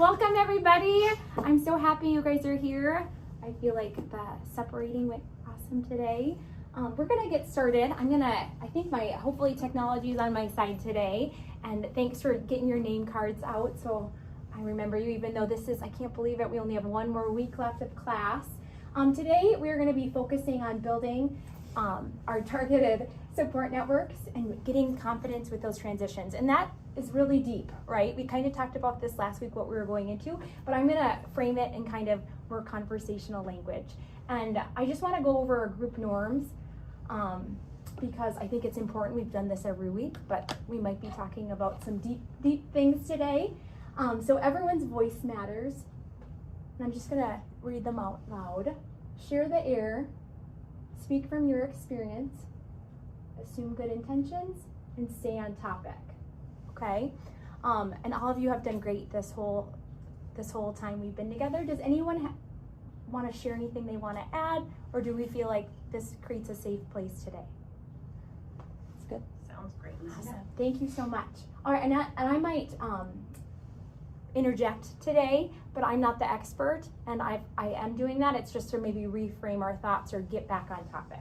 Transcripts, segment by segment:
Welcome everybody. I'm so happy you guys are here. I feel like the separating went awesome today. We're gonna get started. I think hopefully technology is on my side today. And thanks for getting your name cards out. So I remember you, even though I can't believe it, we only have one more week left of class. Today we're gonna be focusing on building our targeted support networks and getting confidence with those transitions. And that is really deep, right? We kind of talked about this last week, what we were going into, but I'm gonna frame it in kind of more conversational language. And I just wanna go over our group norms because I think it's important. We've done this every week, but we might be talking about some deep things today. So everyone's voice matters. And I'm just gonna read them out loud. Share the air, speak from your experience, assume good intentions, and stay on topic. Okay, and all of you have done great this whole time we've been together. Does anyone want to share anything they want to add, or do we feel like this creates a safe place today? That's good. Sounds great. Awesome. Thank you so much. All right, and I might interject today, but I'm not the expert, and I am doing that. It's just to maybe reframe our thoughts or get back on topic.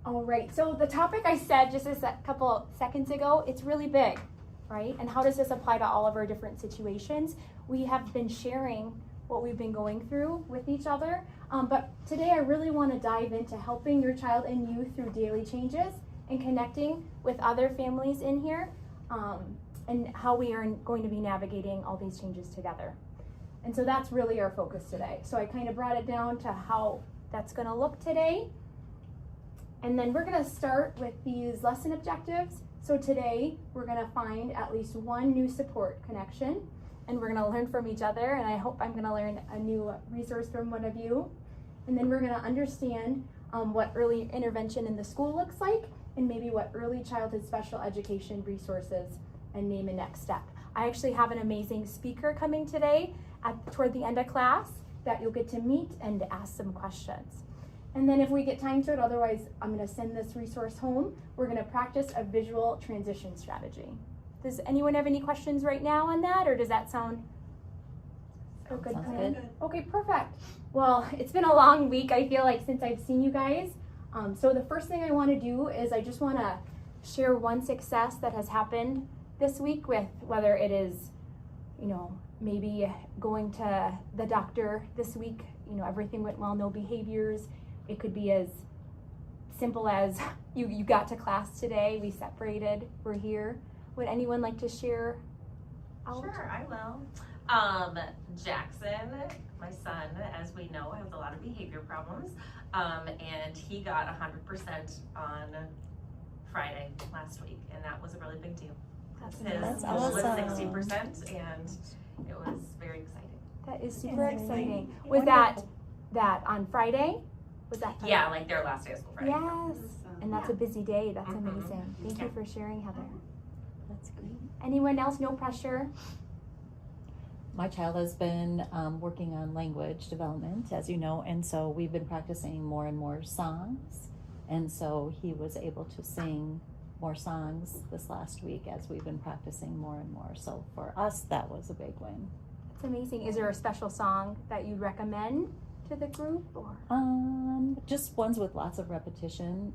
All right, so the topic I said just a couple seconds ago, it's really big, right? And how does this apply to all of our different situations? We have been sharing what we've been going through with each other, but today I really want to dive into helping your child and you through daily changes and connecting with other families in here, and how we are going to be navigating all these changes together. And so that's really our focus today. So I kind of brought it down to how that's going to look today. And then we're gonna start with these lesson objectives. So today, we're gonna find at least one new support connection, and we're gonna learn from each other, and I hope I'm gonna learn a new resource from one of you. And then we're gonna understand what early intervention in the school looks like, and maybe what early childhood special education resources, and name a next step. I actually have an amazing speaker coming today toward the end of class that you'll get to meet and ask some questions. And then if we get time to it, otherwise I'm gonna send this resource home. We're gonna practice a visual transition strategy. Does anyone have any questions right now on that, or does that sound a good plan? Good. Okay, perfect. Well, it's been a long week, I feel like, since I've seen you guys. So the first thing I wanna do is I just wanna share one success that has happened this week, with whether it is, maybe going to the doctor this week, everything went well, no behaviors. It could be as simple as you got to class today, we separated, we're here. Would anyone like to share out? Sure, I will. Jackson, my son, as we know, has a lot of behavior problems, and he got 100% on Friday last week, and that was a really big deal. His goal was 60%, and it was very exciting. That is super exciting. Was that on Friday? Yeah, like their last day of school Friday. Yes, and that's a busy day. That's amazing. Thank you for sharing, Heather. That's great. Anyone else? No pressure. My child has been working on language development, as you know, and so we've been practicing more and more songs, and so he was able to sing more songs this last week as we've been practicing more and more. So for us, that was a big win. That's amazing. Is there a special song that you'd recommend to the group, or? Just ones with lots of repetition,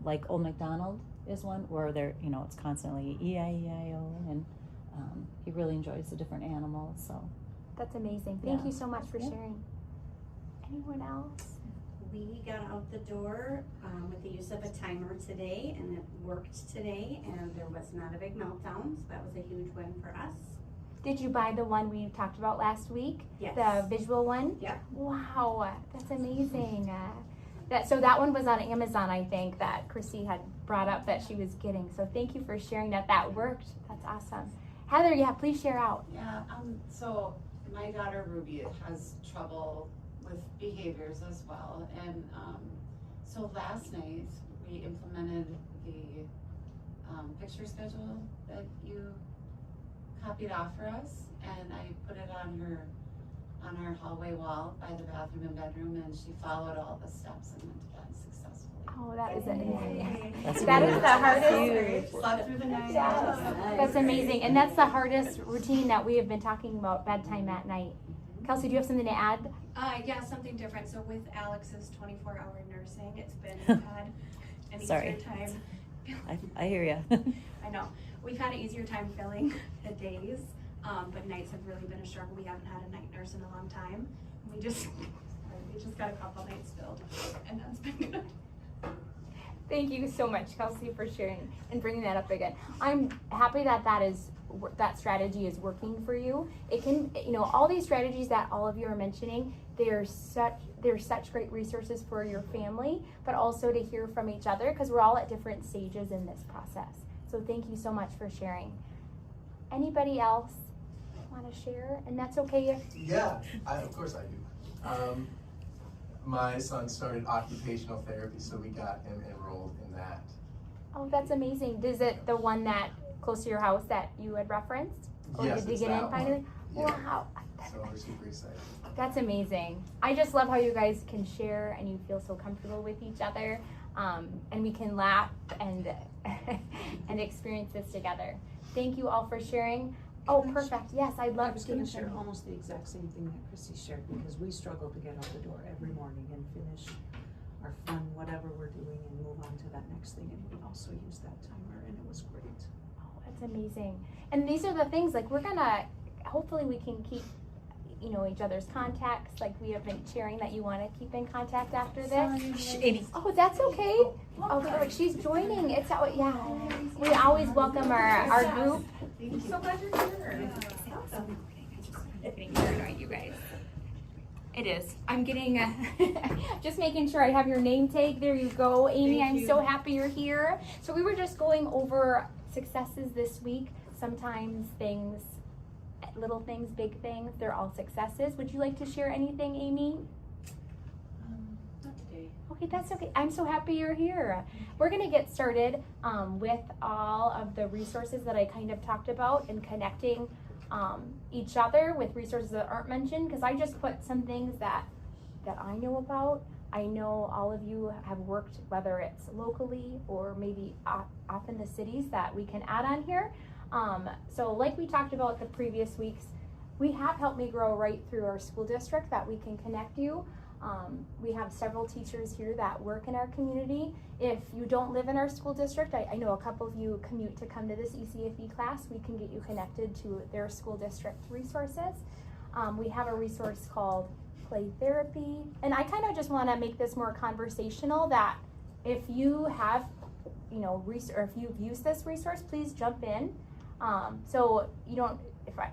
like Old MacDonald is one where it's constantly E-I-E-I-O, and he really enjoys the different animals. So that's amazing. Thank you so much for sharing. Anyone else? We got out the door with the use of a timer today, and it worked today, and there was not a big meltdown, so that was a huge win for us. Did you buy the one we talked about last week? Yes. The visual one? Yep. Wow, that's amazing. That one was on Amazon, I think, that Chrissy had brought up that she was getting. So thank you for sharing that. That worked. That's awesome. Heather, please share out. Yeah, so my daughter Ruby has trouble with behaviors as well. And so last night we implemented the picture schedule that you copied off for us, and I put it on our hallway wall by the bathroom and bedroom, and she followed all the steps and went to bed successfully. Oh, that is amazing. That's That is huge. the hardest. Huge. Slept through the night. That's amazing, and that's the hardest routine that we have been talking about, bedtime at night. Kelsey, do you have something to add? Yeah, something different. So with Alex's 24-hour nursing, it's been, we've had an Sorry. easier time. I hear you. I know. We've had an easier time filling the days, but nights have really been a struggle. We haven't had a night nurse in a long time. We just got a couple nights filled, and that's been good. Thank you so much, Kelsey, for sharing and bringing that up again. I'm happy that that strategy is working for you. It can, all these strategies that all of you are mentioning, they're such great resources for your family, but also to hear from each other because we're all at different stages in this process. So thank you so much for sharing. Anybody else want to share? And that's okay if Yeah, of course I do. My son started occupational therapy, so we got him enrolled in that. Oh, that's amazing. Is it the one that close to your house that you had referenced? Or Yes, did you it's get in that finally? one. Yeah. Wow. So we're super excited. That's amazing. I just love how you guys can share and you feel so comfortable with each other. And we can laugh and and experience this together. Thank you all for sharing. Oh, perfect. Yes, I'd I love was to gonna hear share from you. almost the exact same thing that Chrissy shared, because we struggle to get out the door every morning and finish our fun, whatever we're doing, and move on to that next thing, and we also use that timer, and it was great. Oh, that's amazing. And these are the things, like hopefully we can keep, each other's contacts, like we have been sharing that you want to keep in contact after this. Oh, that's okay. Oh, perfect. She's joining. It's yeah. We always welcome our group. I'm so glad you're here. Getting paranoid, you guys. It is. I'm getting, just making sure I have your name tag. There you go, Amy. I'm so happy you're here. So we were just going over successes this week. Sometimes things, little things, big things, they're all successes. Would you like to share anything, Amy? Not today. Okay, that's okay. I'm so happy you're here. We're gonna get started with all of the resources that I kind of talked about and connecting each other with resources that aren't mentioned, because I just put some things that I know about. I know all of you have worked, whether it's locally or maybe off in the cities, that we can add on here. So like we talked about the previous weeks, we have Help Me Grow right through our school district that we can connect you. We have several teachers here that work in our community. If you don't live in our school district, I know a couple of you commute to come to this ECFE class, we can get you connected to their school district resources. We have a resource called Play Therapy, and I kind of just want to make this more conversational, that if you have, or if you've used this resource, please jump in. So you don't,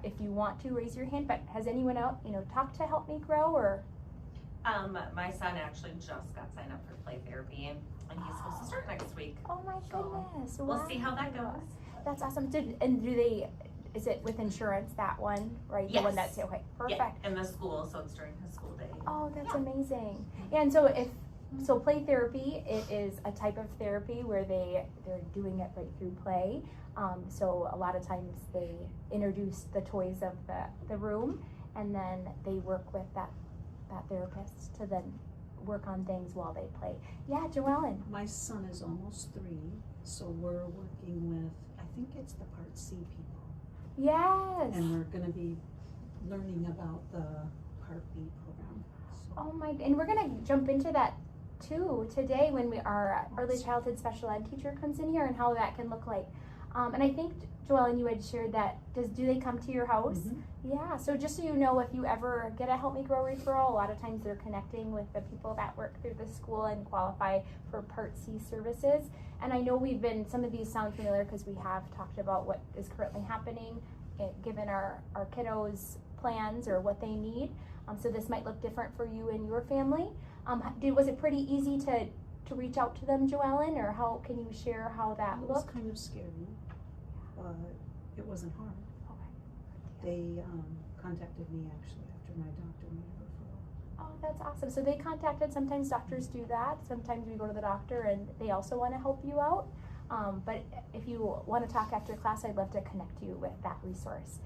if you want to, raise your hand, but has anyone else, talked to Help Me Grow or? My son actually just got signed up for play therapy, and he's supposed to start next week. Oh my goodness. We'll see how that goes. That's awesome. Is it with insurance, that one, right? The one Yes. that's, okay, perfect. Yeah, in the school, so it's during his school day. Oh, that's amazing. And so play therapy, it is a type of therapy where they're doing it right through play. So a lot of times they introduce the toys of the room, and then they work with that therapist to then work on things while they play. Yeah, Joellen. My son is almost 3, so we're working with, I think it's the Part C people, Yes. and we're gonna be learning about the Part B program. So Oh my, and we're gonna jump into that too today when our early childhood special ed teacher comes in here, and how that can look like. And I think, Joellen, you had shared that, do they come to your house? Mhm. Yeah, so just so you know, if you ever get a Help Me Grow referral, a lot of times they're connecting with the people that work through the school and qualify for Part C services. And I know some of these sound familiar because we have talked about what is currently happening, given our kiddos' plans or what they need. So this might look different for you and your family. Was it pretty easy to reach out to them, Joellen, or how can you share how that it was looked? kind of scary, but it wasn't hard. Okay. They contacted me actually after my doctor made a referral. Oh, that's awesome. So they contacted, sometimes doctors do that. Sometimes we go to the doctor and they also want to help you out. But if you want to talk after class, I'd love to connect you with that resource.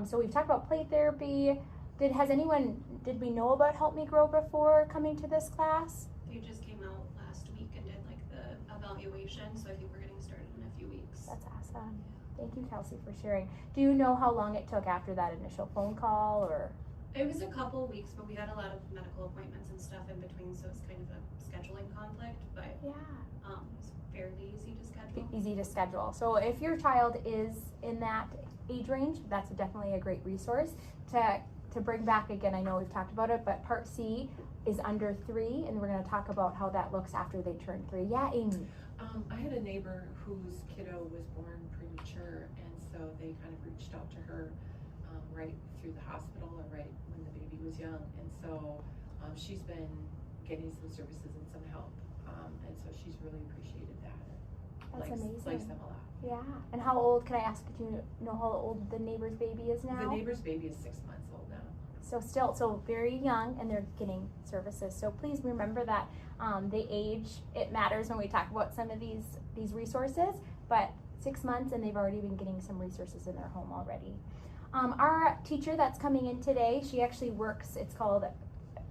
So we've talked about play therapy, did we know about Help Me Grow before coming to this class? They just came out last week and did like the evaluation, so I think we're getting started in a few weeks. That's awesome. Thank you, Kelsey, for sharing. Do you know how long it took after that initial phone call, or? It was a couple weeks, but we had a lot of medical appointments and stuff in between, so it's kind of a scheduling conflict, but Yeah. it's fairly easy to schedule. Easy to schedule. So if your child is in that age range, that's definitely a great resource to bring back again. I know we've talked about it, but Part C is under 3, and we're going to talk about how that looks after they turn 3. Yeah, Amy. I had a neighbor whose kiddo was born premature, and so they kind of reached out to her right through the hospital or right when the baby was young, and so she's been getting some services and some help, and so she's really appreciated that. That's Likes amazing. them a lot. Yeah. And how old, can I ask, do you know how old the neighbor's baby is now? The neighbor's baby is 6 months old now. So very young, and they're getting services. So please remember that the age, it matters when we talk about some of these resources, but 6 months and they've already been getting some resources in their home already. Our teacher that's coming in today, she actually works, it's called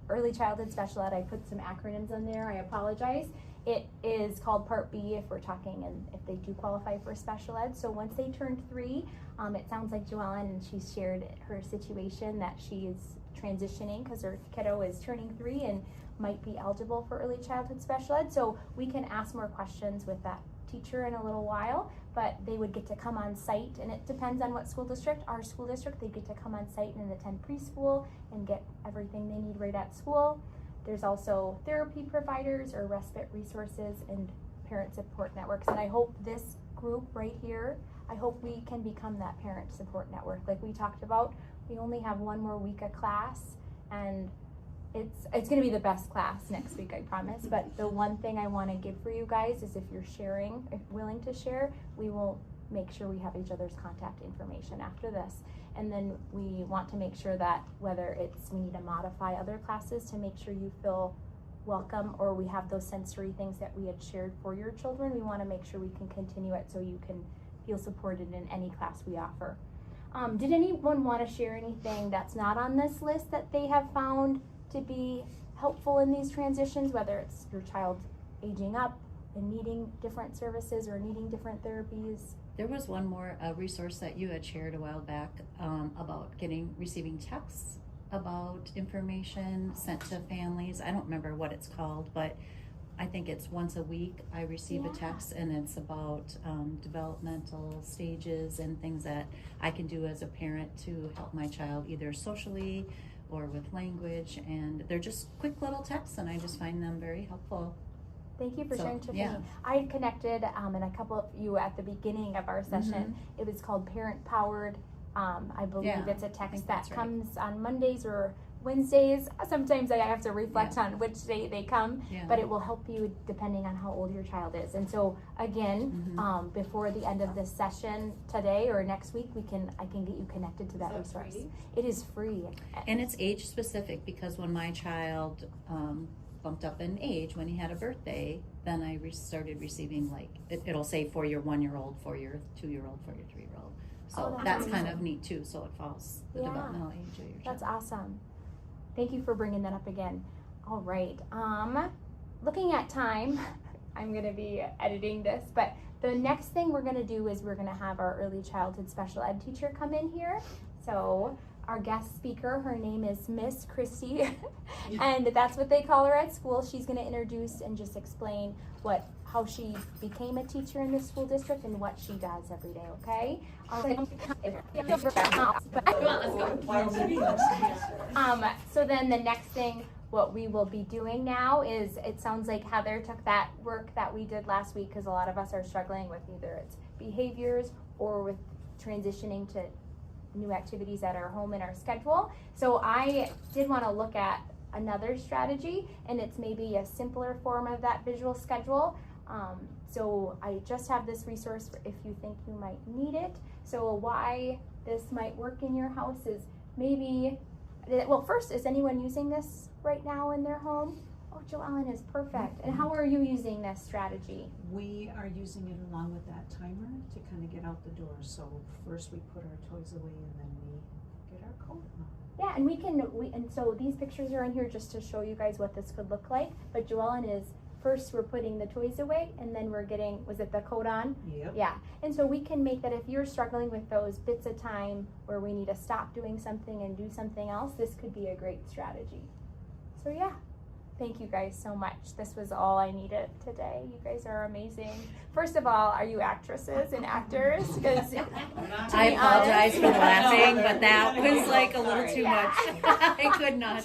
Early Childhood Special Ed. I put some acronyms on there, I apologize. It is called Part B if we're talking and if they do qualify for special ed. So once they turn 3, it sounds like Joellen, and she shared her situation that she is transitioning because her kiddo is turning 3 and might be eligible for early childhood special ed. So we can ask more questions with that teacher in a little while, but they would get to come on site, and it depends on what school district. Our school district, they get to come on site and attend preschool and get everything they need right at school. There's also therapy providers or respite resources and parent support networks. And I hope this group right here, I hope we can become that parent support network. Like we talked about, we only have 1 more week of class, and it's gonna be the best class next week, I promise. But the one thing I wanna give for you guys is if you're sharing, if willing to share, we will make sure we have each other's contact information after this. And then we want to make sure that whether it's we need to modify other classes to make sure you feel welcome, or we have those sensory things that we had shared for your children, we want to make sure we can continue it so you can feel supported in any class we offer. Did anyone want to share anything that's not on this list that they have found to be helpful in these transitions, whether it's your child aging up and needing different services or needing different therapies? There was one more resource that you had shared a while back about receiving texts about information sent to families. I don't remember what it's called, but I think it's once a week I receive a text, and it's about developmental stages and things that I can do as a parent to help my child either socially or with language, and they're just quick little texts, and I just find them very helpful. Thank you for So, sharing, Tiffany. yeah. I had connected, and a couple of you at the beginning of our session. It was called Parent Powered. I believe Yeah, it's a I text think that that's right. comes on Mondays or Wednesdays. Sometimes I have to reflect on which day they come, Yeah. but it will help you depending on how old your child is. And so again, before the end of this session today or next week, I can get you connected to that Is that resource. free? It is free. And it's age specific, because when my child bumped up in age when he had a birthday, then I started receiving it'll say for your 1-year-old, for your 2-year-old, for your 3-year-old. So Oh, that's that's kind amazing. of neat too. So it follows the Yeah. developmental age of your child. That's awesome. Thank you for bringing that up again. All right. Looking at time, I'm going to be editing this, but the next thing we're going to do is we're going to have our early childhood special ed teacher come in here. So our guest speaker, her name is Miss Christy, and that's what they call her at school. She's going to introduce and just explain how she became a teacher in the school district and what she does every day, okay? So then the next thing, what we will be doing now is, it sounds like Heather took that work that we did last week, because a lot of us are struggling with either it's behaviors or with transitioning to new activities at our home in our schedule. So I did want to look at another strategy, and it's maybe a simpler form of that visual schedule. So I just have this resource for if you think you might need it. So why this might work in your house is maybe, well, first, is anyone using this right now in their home? Oh, Joellen is perfect. And how are you using this strategy? We are using it along with that timer to kind of get out the door. So first we put our toys away, and then we get our coat on. Yeah, and and so these pictures are in here just to show you guys what this could look like. But Joellen is, first we're putting the toys away, and then we're getting, was it the coat on? Yep. Yeah, and so we can make that if you're struggling with those bits of time where we need to stop doing something and do something else, this could be a great strategy. So yeah, thank you guys so much. This was all I needed today. You guys are amazing. First of all, are you actresses and actors? 'Cause I apologize for the laughing, but that was like a little too Yeah. much. I could not